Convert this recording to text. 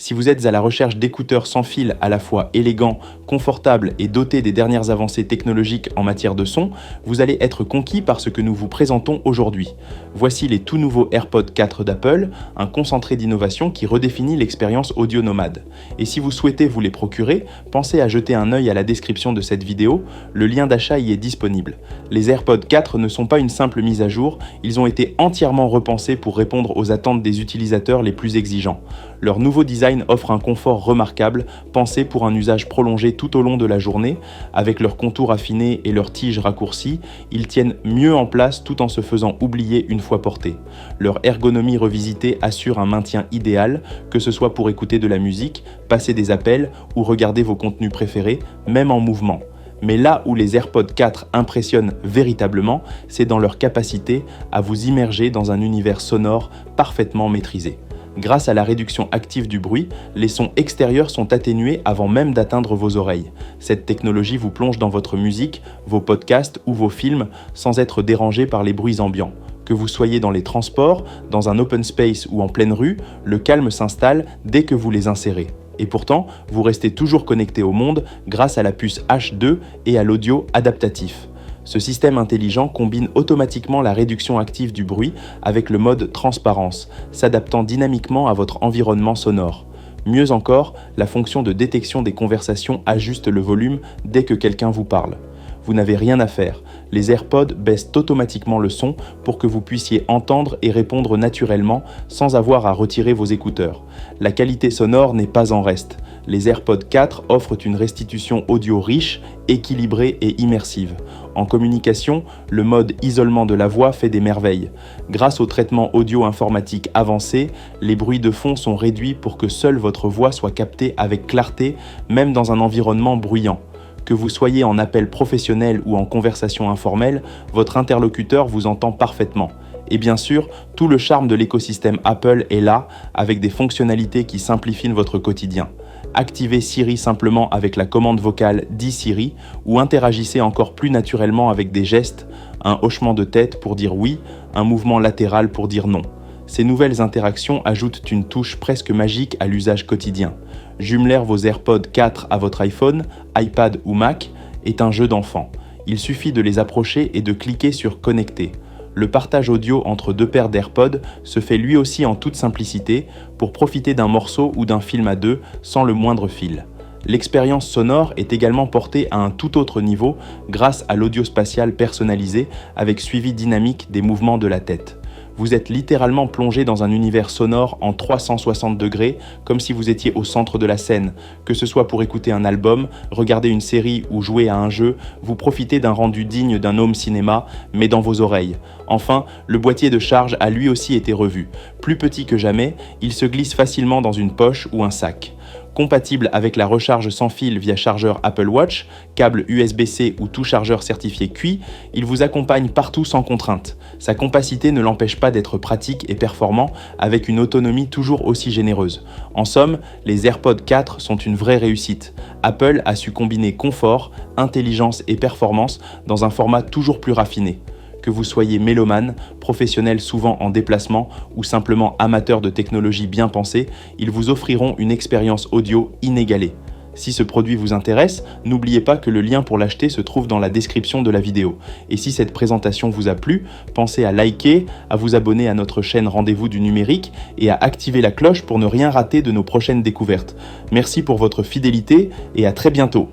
Si vous êtes à la recherche d'écouteurs sans fil à la fois élégants, confortables et dotés des dernières avancées technologiques en matière de son, vous allez être conquis par ce que nous vous présentons aujourd'hui. Voici les tout nouveaux AirPods 4 d'Apple, un concentré d'innovation qui redéfinit l'expérience audio nomade. Et si vous souhaitez vous les procurer, pensez à jeter un œil à la description de cette vidéo, le lien d'achat y est disponible. Les AirPods 4 ne sont pas une simple mise à jour, ils ont été entièrement repensés pour répondre aux attentes des utilisateurs les plus exigeants. Leur nouveau design offre un confort remarquable, pensé pour un usage prolongé tout au long de la journée. Avec leurs contours affinés et leurs tiges raccourcies, ils tiennent mieux en place tout en se faisant oublier une fois portés. Leur ergonomie revisitée assure un maintien idéal, que ce soit pour écouter de la musique, passer des appels ou regarder vos contenus préférés, même en mouvement. Mais là où les AirPods 4 impressionnent véritablement, c'est dans leur capacité à vous immerger dans un univers sonore parfaitement maîtrisé. Grâce à la réduction active du bruit, les sons extérieurs sont atténués avant même d'atteindre vos oreilles. Cette technologie vous plonge dans votre musique, vos podcasts ou vos films sans être dérangé par les bruits ambiants. Que vous soyez dans les transports, dans un open space ou en pleine rue, le calme s'installe dès que vous les insérez. Et pourtant, vous restez toujours connecté au monde grâce à la puce H2 et à l'audio adaptatif. Ce système intelligent combine automatiquement la réduction active du bruit avec le mode transparence, s'adaptant dynamiquement à votre environnement sonore. Mieux encore, la fonction de détection des conversations ajuste le volume dès que quelqu'un vous parle. Vous n'avez rien à faire, les AirPods baissent automatiquement le son pour que vous puissiez entendre et répondre naturellement sans avoir à retirer vos écouteurs. La qualité sonore n'est pas en reste. Les AirPods 4 offrent une restitution audio riche, équilibrée et immersive. En communication, le mode isolement de la voix fait des merveilles. Grâce au traitement audio informatique avancé, les bruits de fond sont réduits pour que seule votre voix soit captée avec clarté, même dans un environnement bruyant. Que vous soyez en appel professionnel ou en conversation informelle, votre interlocuteur vous entend parfaitement. Et bien sûr, tout le charme de l'écosystème Apple est là, avec des fonctionnalités qui simplifient votre quotidien. Activez Siri simplement avec la commande vocale « Dis Siri » ou interagissez encore plus naturellement avec des gestes, un hochement de tête pour dire oui, un mouvement latéral pour dire non. Ces nouvelles interactions ajoutent une touche presque magique à l'usage quotidien. Jumeler vos AirPods 4 à votre iPhone, iPad ou Mac est un jeu d'enfant. Il suffit de les approcher et de cliquer sur « Connecter ». Le partage audio entre deux paires d'AirPods se fait lui aussi en toute simplicité pour profiter d'un morceau ou d'un film à deux sans le moindre fil. L'expérience sonore est également portée à un tout autre niveau grâce à l'audio spatial personnalisé avec suivi dynamique des mouvements de la tête. Vous êtes littéralement plongé dans un univers sonore en 360 degrés, comme si vous étiez au centre de la scène. Que ce soit pour écouter un album, regarder une série ou jouer à un jeu, vous profitez d'un rendu digne d'un home cinéma, mais dans vos oreilles. Enfin, le boîtier de charge a lui aussi été revu. Plus petit que jamais, il se glisse facilement dans une poche ou un sac. Compatible avec la recharge sans fil via chargeur Apple Watch, câble USB-C ou tout chargeur certifié QI, il vous accompagne partout sans contrainte. Sa compacité ne l'empêche pas d'être pratique et performant avec une autonomie toujours aussi généreuse. En somme, les AirPods 4 sont une vraie réussite. Apple a su combiner confort, intelligence et performance dans un format toujours plus raffiné. Que vous soyez mélomane, professionnel souvent en déplacement ou simplement amateur de technologies bien pensées, ils vous offriront une expérience audio inégalée. Si ce produit vous intéresse, n'oubliez pas que le lien pour l'acheter se trouve dans la description de la vidéo. Et si cette présentation vous a plu, pensez à liker, à vous abonner à notre chaîne Rendez-vous du numérique et à activer la cloche pour ne rien rater de nos prochaines découvertes. Merci pour votre fidélité et à très bientôt.